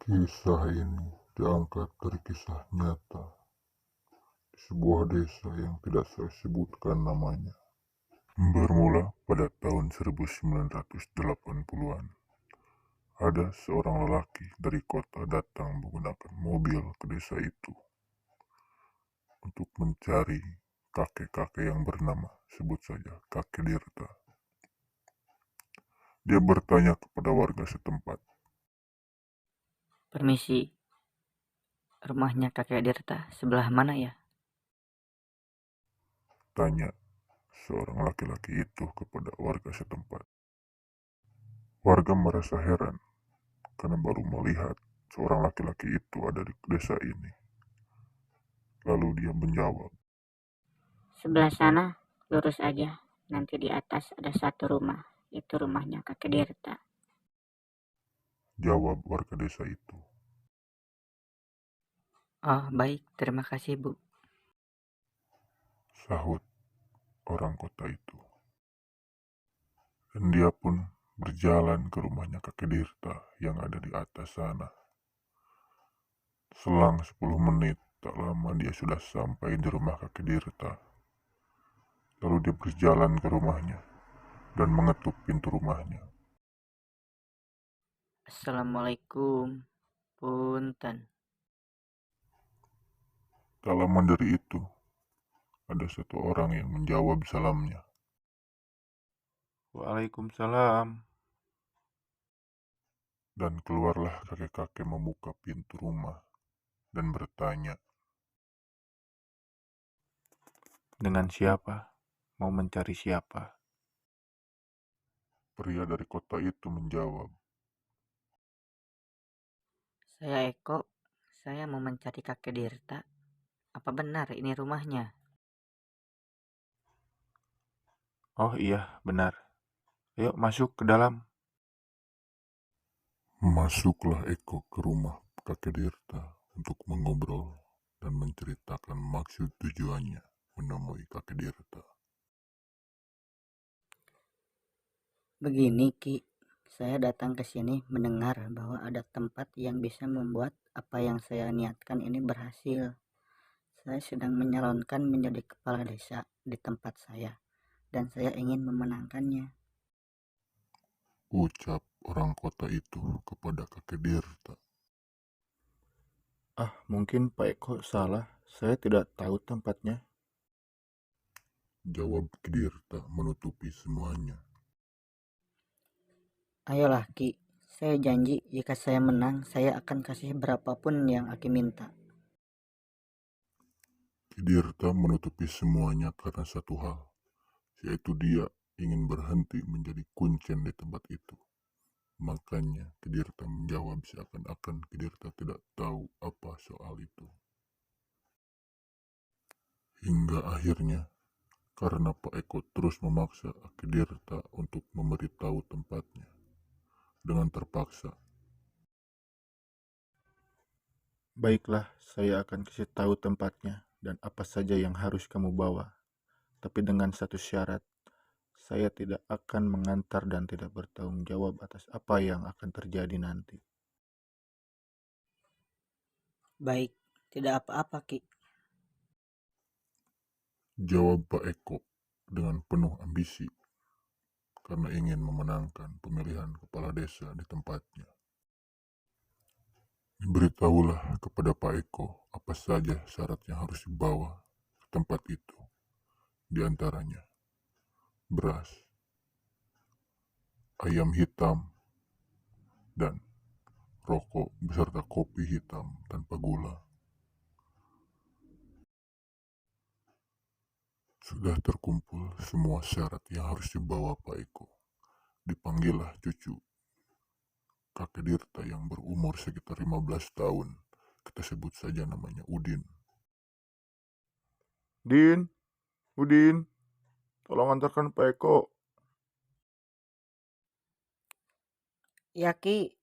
Kisah ini diangkat dari kisah nyata di sebuah desa yang tidak saya sebutkan namanya. Bermula pada tahun 1980-an, ada seorang lelaki dari kota datang menggunakan mobil ke desa itu untuk mencari kakek-kakek yang bernama, sebut saja kakek Dirta. Dia bertanya kepada warga setempat. Permisi, rumahnya kakek Dirta sebelah mana ya? Tanya seorang laki-laki itu kepada warga setempat. Warga merasa heran karena baru melihat seorang laki-laki itu ada di desa ini. Lalu dia menjawab. Sebelah sana, lurus aja. Nanti di atas ada satu rumah. Itu rumahnya kakek Dirta. Jawab warga desa itu. Oh, baik. Terima kasih, Bu. Sahut orang kota itu. Dan dia pun berjalan ke rumahnya kakek Dirta yang ada di atas sana. Selang 10 menit, tak lama dia sudah sampai di rumah kakek Dirta. Lalu dia berjalan ke rumahnya dan mengetuk pintu rumahnya. Assalamualaikum. Punten. Tak lama dari itu, ada satu orang yang menjawab salamnya. Waalaikumsalam. Dan keluarlah kakek-kakek membuka pintu rumah dan bertanya. Dengan siapa? Mau mencari siapa? Pria dari kota itu menjawab. Saya Eko. Saya mau mencari kakek Dirta. Apa benar ini rumahnya? Oh iya, benar. Ayo masuk ke dalam. Masuklah Eko ke rumah kakek Dirta untuk mengobrol dan menceritakan maksud tujuannya menemui kakek Dirta. Begini, Ki. Saya datang ke sini mendengar bahwa ada tempat yang bisa membuat apa yang saya niatkan ini berhasil. Saya sedang menyalonkan menjadi kepala desa di tempat saya, dan saya ingin memenangkannya. Ucap orang kota itu kepada kakek Dirta. Mungkin Pak Eko salah. Saya tidak tahu tempatnya. Jawab Dirta menutupi semuanya. Ayolah, Ki. Saya janji jika saya menang, saya akan kasih berapapun yang Aki minta. Dirta menutupi semuanya karena satu hal, yaitu dia ingin berhenti menjadi kuncen di tempat itu. Makanya Kedirta menjawab seakan-akan Kedirta tidak tahu apa soal itu. Hingga akhirnya, karena Pak Eko terus memaksa Kedirta untuk memberitahu tempatnya, dengan terpaksa Baiklah, saya akan kasih tahu tempatnya dan apa saja yang harus kamu bawa. Tapi dengan satu syarat, saya tidak akan mengantar dan tidak bertanggung jawab atas apa yang akan terjadi nanti. Baik, tidak apa-apa, Ki. jawab Pak Eko dengan penuh ambisi karena ingin memenangkan pemilihan kepala desa di tempatnya. Beritahulah kepada Pak Eko apa saja syarat yang harus dibawa ke tempat itu. Di antaranya, beras, ayam hitam, dan rokok beserta kopi hitam tanpa gula. Sudah terkumpul semua syarat yang harus dibawa Pak Eko. Dipanggillah cucu kakek Dirta yang berumur sekitar 15 tahun. Kita sebut saja namanya Udin. Udin, tolong antarkan Pak Eko. Ya, Ki.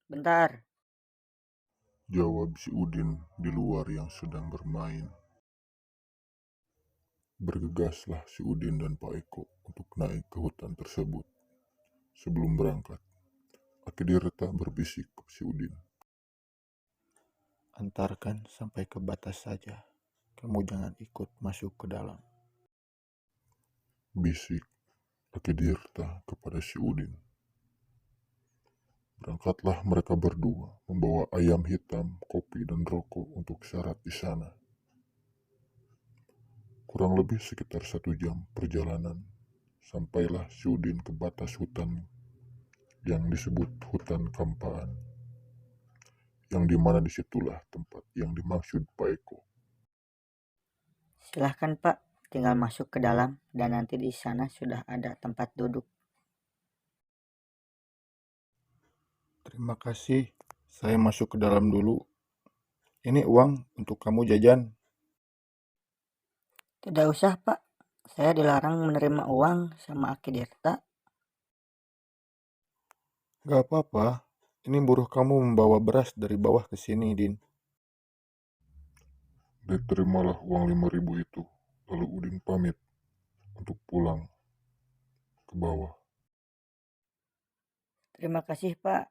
Bentar. Jawab si Udin di luar yang sedang bermain. Bergegaslah si Udin dan Pak Eko untuk naik ke hutan tersebut. Sebelum berangkat, Akidirta berbisik ke si Udin. Antarkan sampai ke batas saja. Kamu jangan ikut masuk ke dalam. Bisik Akidirta kepada si Udin. Berangkatlah mereka berdua membawa ayam hitam, kopi, dan rokok untuk syarat di sana. Kurang lebih sekitar 1 jam perjalanan, sampailah si Udin ke batas hutan yang disebut hutan Kampaan, yang dimana disitulah tempat yang dimaksud Pak Eko. Silahkan Pak, tinggal masuk ke dalam dan nanti di sana sudah ada tempat duduk. Terima kasih. Saya masuk ke dalam dulu. Ini uang untuk kamu jajan. Tidak usah Pak, saya dilarang menerima uang sama Akidirta. Gak apa-apa. Ini buruh kamu membawa beras dari bawah ke sini, Din. Diterimalah uang 5.000 itu, lalu Udin pamit untuk pulang ke bawah. Terima kasih Pak.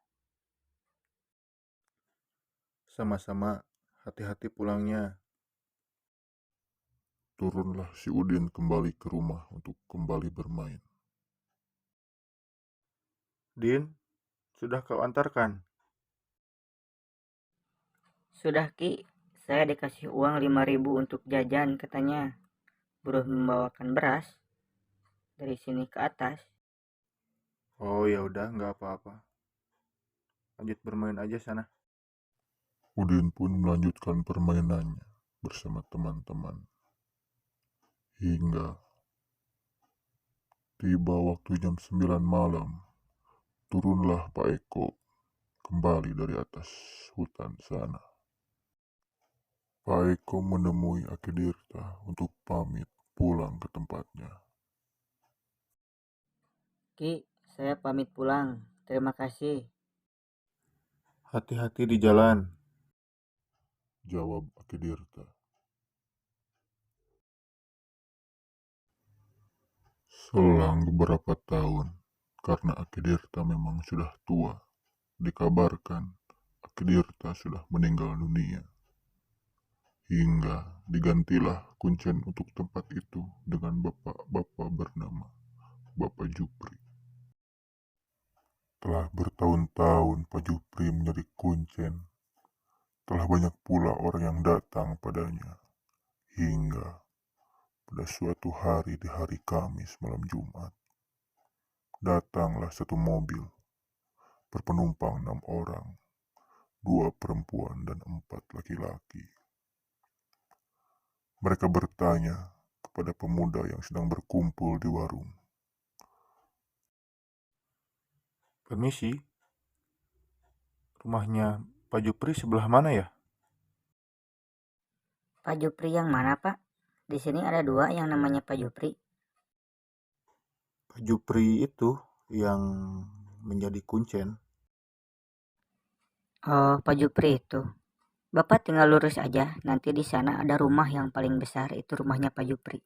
Sama-sama. Hati-hati pulangnya. Turunlah si Udin kembali ke rumah untuk kembali bermain. Din, sudah kau antarkan? Sudah Ki, saya dikasih uang 5.000 untuk jajan katanya. Buruh membawakan beras dari sini ke atas. Oh ya udah, nggak apa-apa. Lanjut bermain aja sana. Udin pun melanjutkan permainannya bersama teman-teman. Hingga tiba waktu jam 9 malam, turunlah Pak Eko kembali dari atas hutan sana. Pak Eko menemui Akidirta untuk pamit pulang ke tempatnya. Ki, saya pamit pulang. Terima kasih. Hati-hati di jalan. Jawab Akidirta. Selang beberapa tahun, karena Akidirta memang sudah tua, dikabarkan Akidirta sudah meninggal dunia. Hingga digantilah kuncen untuk tempat itu dengan bapak-bapak bernama Bapak Jupri. Telah bertahun-tahun Pak Jupri menjadi kuncen. Telah banyak pula orang yang datang padanya. Hingga pada suatu hari di hari Kamis malam Jumat, datanglah satu mobil berpenumpang 6 orang, 2 perempuan dan 4 laki-laki. Mereka bertanya kepada pemuda yang sedang berkumpul di warung. Permisi. Rumahnya Pak Jupri sebelah mana ya? Pak Jupri yang mana Pak? Di sini ada 2 yang namanya Pak Jupri. Pak Jupri itu yang menjadi kuncen. Oh, Pak Jupri itu. Bapak tinggal lurus aja, nanti di sana ada rumah yang paling besar, itu rumahnya Pak Jupri.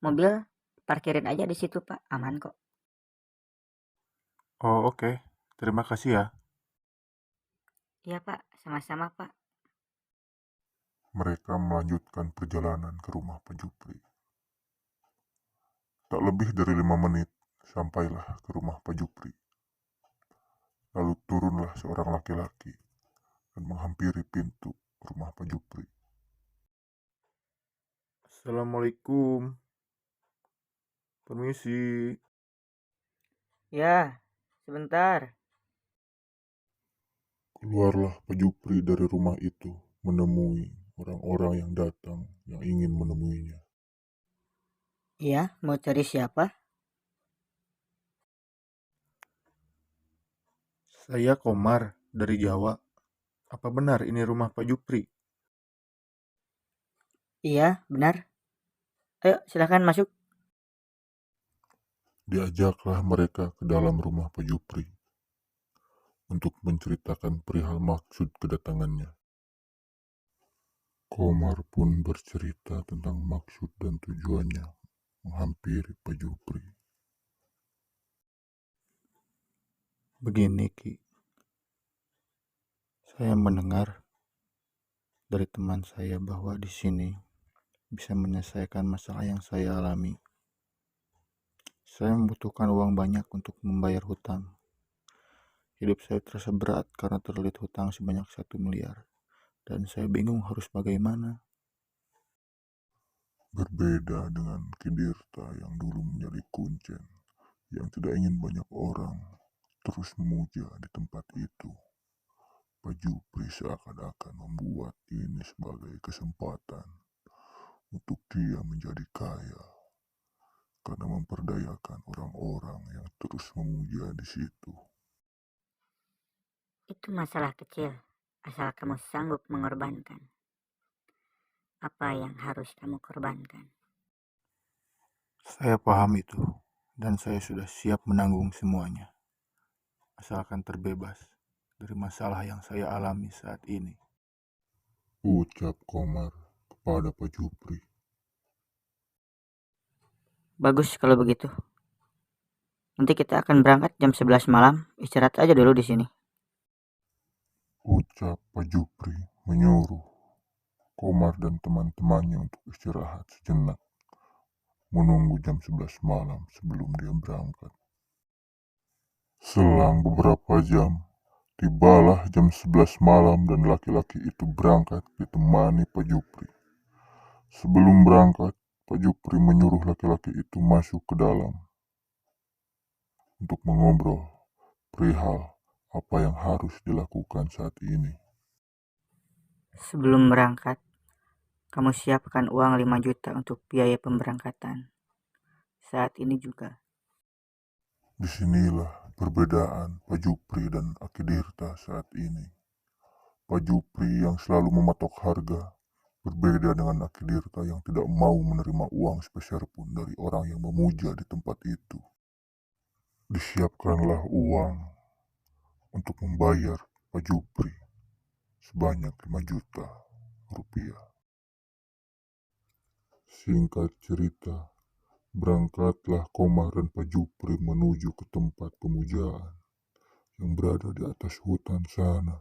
Mobil parkirin aja di situ Pak, aman kok. Oh oke. Terima kasih ya. Iya Pak, sama-sama Pak. Mereka melanjutkan perjalanan ke rumah Pak Jupri. Tak lebih dari 5 menit, sampailah ke rumah Pak Jupri. Lalu turunlah seorang laki-laki dan menghampiri pintu rumah Pak Jupri. Assalamualaikum. Permisi. Ya, sebentar. Keluarlah Pak Jupri dari rumah itu menemui orang-orang yang datang yang ingin menemuinya. Iya, mau cari siapa? Saya Komar dari Jawa. Apa benar ini rumah Pak Jupri? Iya, benar. Ayo, silakan masuk. Diajaklah mereka ke dalam rumah Pak Jupri untuk menceritakan perihal maksud kedatangannya. Komar pun bercerita tentang maksud dan tujuannya menghampiri Pak Jupri. Begini Ki, saya mendengar dari teman saya bahwa di sini bisa menyelesaikan masalah yang saya alami. Saya membutuhkan uang banyak untuk membayar hutang. Hidup saya terasa berat karena terlilit hutang sebanyak 1 miliar. Dan saya bingung harus bagaimana. Berbeda dengan Kidirta yang dulu menjadi kuncen, yang tidak ingin banyak orang terus memuja di tempat itu. Pak Jupri seakan-akan membuat ini sebagai kesempatan untuk dia menjadi kaya karena memperdayakan orang-orang yang terus memuja di situ. Itu masalah kecil, asal kamu sanggup mengorbankan. Apa yang harus kamu korbankan? Saya paham itu, dan saya sudah siap menanggung semuanya. Asalkan terbebas dari masalah yang saya alami saat ini. Ucap Komar kepada Pak Jupri. Bagus kalau begitu. Nanti kita akan berangkat jam 11 malam, istirahat aja dulu di sini. Ucap Pak Jupri menyuruh Komar dan teman-temannya untuk istirahat sejenak, menunggu jam 11 malam sebelum dia berangkat. Selang beberapa jam, tibalah jam 11 malam dan laki-laki itu berangkat ditemani Pak Jupri. Sebelum berangkat, Pak Jupri menyuruh laki-laki itu masuk ke dalam untuk mengobrol perihal apa yang harus dilakukan saat ini. Sebelum berangkat, kamu siapkan uang 5 juta untuk biaya pemberangkatan. Saat ini juga. Disinilah perbedaan Pak Jupri dan Akidirta saat ini. Pak Jupri yang selalu mematok harga berbeda dengan Akidirta yang tidak mau menerima uang sepeser pun dari orang yang memuja di tempat itu. Disiapkanlah uang untuk membayar Pak Jupri sebanyak 5 juta rupiah. Singkat cerita, berangkatlah Komar dan Pak Jupri menuju ke tempat pemujaan yang berada di atas hutan sana.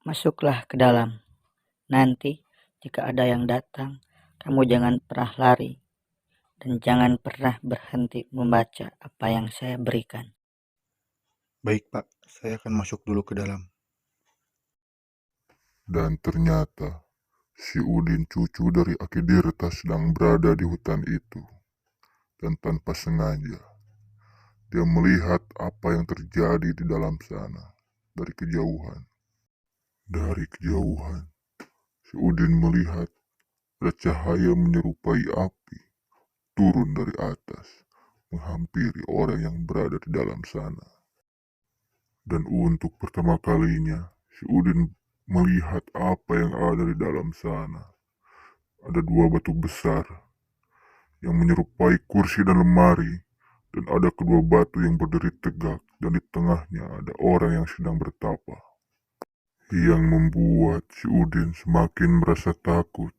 Masuklah ke dalam. Nanti jika ada yang datang, kamu jangan pernah lari dan jangan pernah berhenti membaca apa yang saya berikan. Baik Pak, saya akan masuk dulu ke dalam. Dan ternyata si Udin cucu dari Akidirta sedang berada di hutan itu. Dan tanpa sengaja, dia melihat apa yang terjadi di dalam sana dari kejauhan. Dari kejauhan, si Udin melihat ada cahaya menyerupai api turun dari atas, menghampiri orang yang berada di dalam sana. Dan untuk pertama kalinya, si Udin melihat apa yang ada di dalam sana. Ada 2 batu besar yang menyerupai kursi dan lemari, dan ada kedua batu yang berdiri tegak, dan di tengahnya ada orang yang sedang bertapa. Yang membuat si Udin semakin merasa takut.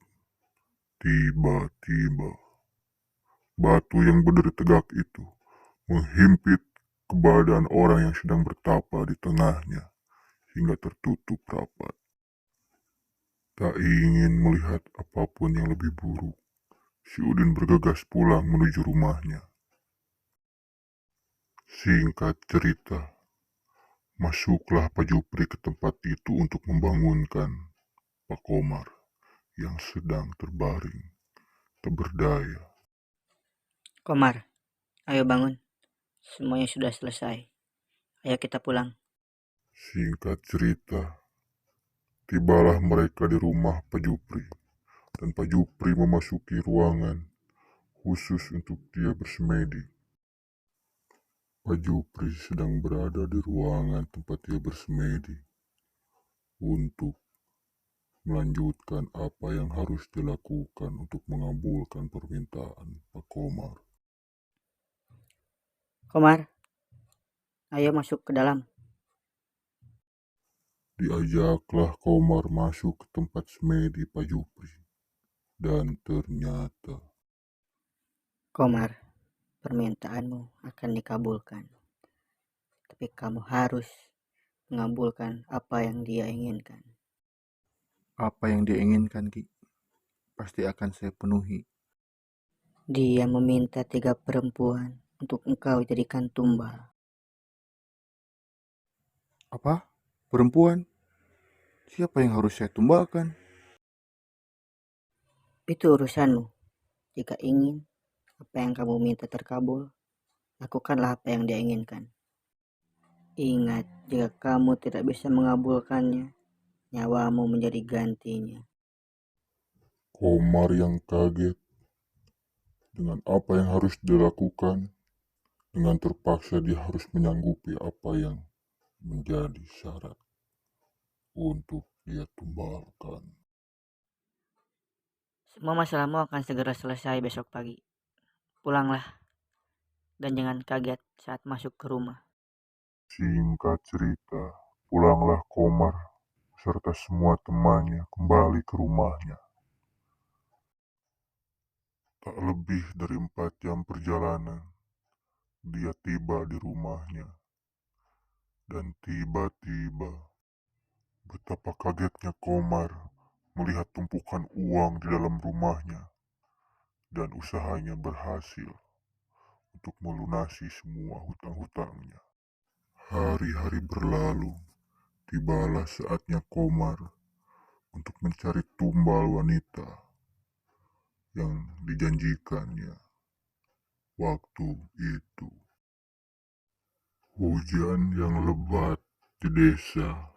Tiba-tiba, batu yang berdiri tegak itu menghimpit ke badan orang yang sedang bertapa di tengahnya hingga tertutup rapat. Tak ingin melihat apapun yang lebih buruk, si Udin bergegas pulang menuju rumahnya. Singkat cerita, masuklah Pak Jupri ke tempat itu untuk membangunkan Pak Komar yang sedang terbaring, tak berdaya. Komar, ayo bangun. Semuanya sudah selesai. Ayo kita pulang. Singkat cerita, tibalah mereka di rumah Pak Jupri, dan Pak Jupri memasuki ruangan khusus untuk dia bersemedi. Pak Jupri sedang berada di ruangan tempat dia bersemedi untuk melanjutkan apa yang harus dilakukan untuk mengabulkan permintaan Pak Komar. Komar, ayo masuk ke dalam. Diajaklah Komar masuk ke tempat semedi Pak Jupri. Dan ternyata Komar, permintaanmu akan dikabulkan. tapi kamu harus mengabulkan apa yang dia inginkan. Apa yang dia inginkan, Ki? Pasti akan saya penuhi. Dia meminta 3 perempuan untuk engkau jadikan tumbal. Apa? Perempuan? Siapa yang harus saya tumbalkan? Itu urusanmu. Jika ingin apa yang kamu minta terkabul, lakukanlah apa yang dia inginkan. Ingat, jika kamu tidak bisa mengabulkannya, nyawamu menjadi gantinya. Komar yang kaget dengan apa yang harus dilakukan, dengan terpaksa dia harus menyanggupi apa yang menjadi syarat untuk dia tumbalkan. Semua masalahmu akan segera selesai besok pagi. Pulanglah dan jangan kaget saat masuk ke rumah. Singkat cerita, pulanglah Komar serta semua temannya kembali ke rumahnya. Tak lebih dari 4 jam perjalanan, dia tiba di rumahnya. Dan tiba-tiba, betapa kagetnya Komar melihat tumpukan uang di dalam rumahnya. Dan usahanya berhasil untuk melunasi semua hutang-hutangnya. Hari-hari berlalu, tibalah saatnya Komar untuk mencari tumbal wanita yang dijanjikannya waktu itu. Hujan yang lebat di desa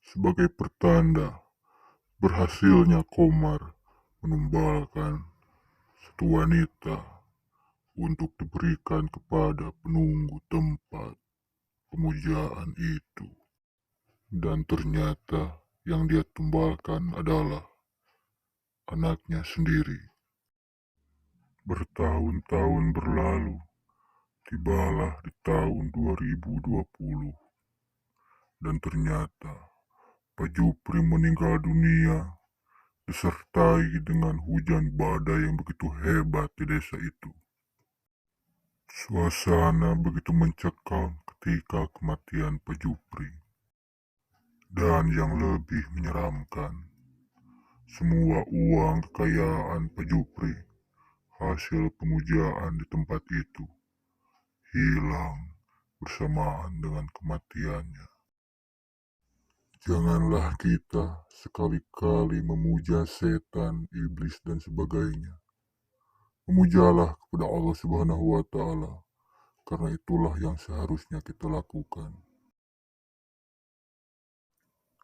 sebagai pertanda berhasilnya Komar menumbalkan satu wanita untuk diberikan kepada penunggu tempat pemujaan itu. Dan ternyata yang dia tumbalkan adalah anaknya sendiri. Bertahun-tahun berlalu, tibalah di tahun 2020. Dan ternyata Pak Jupri meninggal dunia disertai dengan hujan badai yang begitu hebat di desa itu. Suasana begitu mencekam ketika kematian Pak Jupri. Dan yang lebih menyeramkan, semua uang kekayaan Pak Jupri hasil pemujaan di tempat itu hilang bersamaan dengan kematiannya. Janganlah kita sekali-kali memuja setan, iblis, dan sebagainya. Memujalah kepada Allah Subhanahu wa Ta'ala, karena itulah yang seharusnya kita lakukan.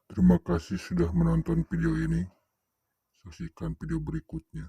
Terima kasih sudah menonton video ini. Saksikan video berikutnya.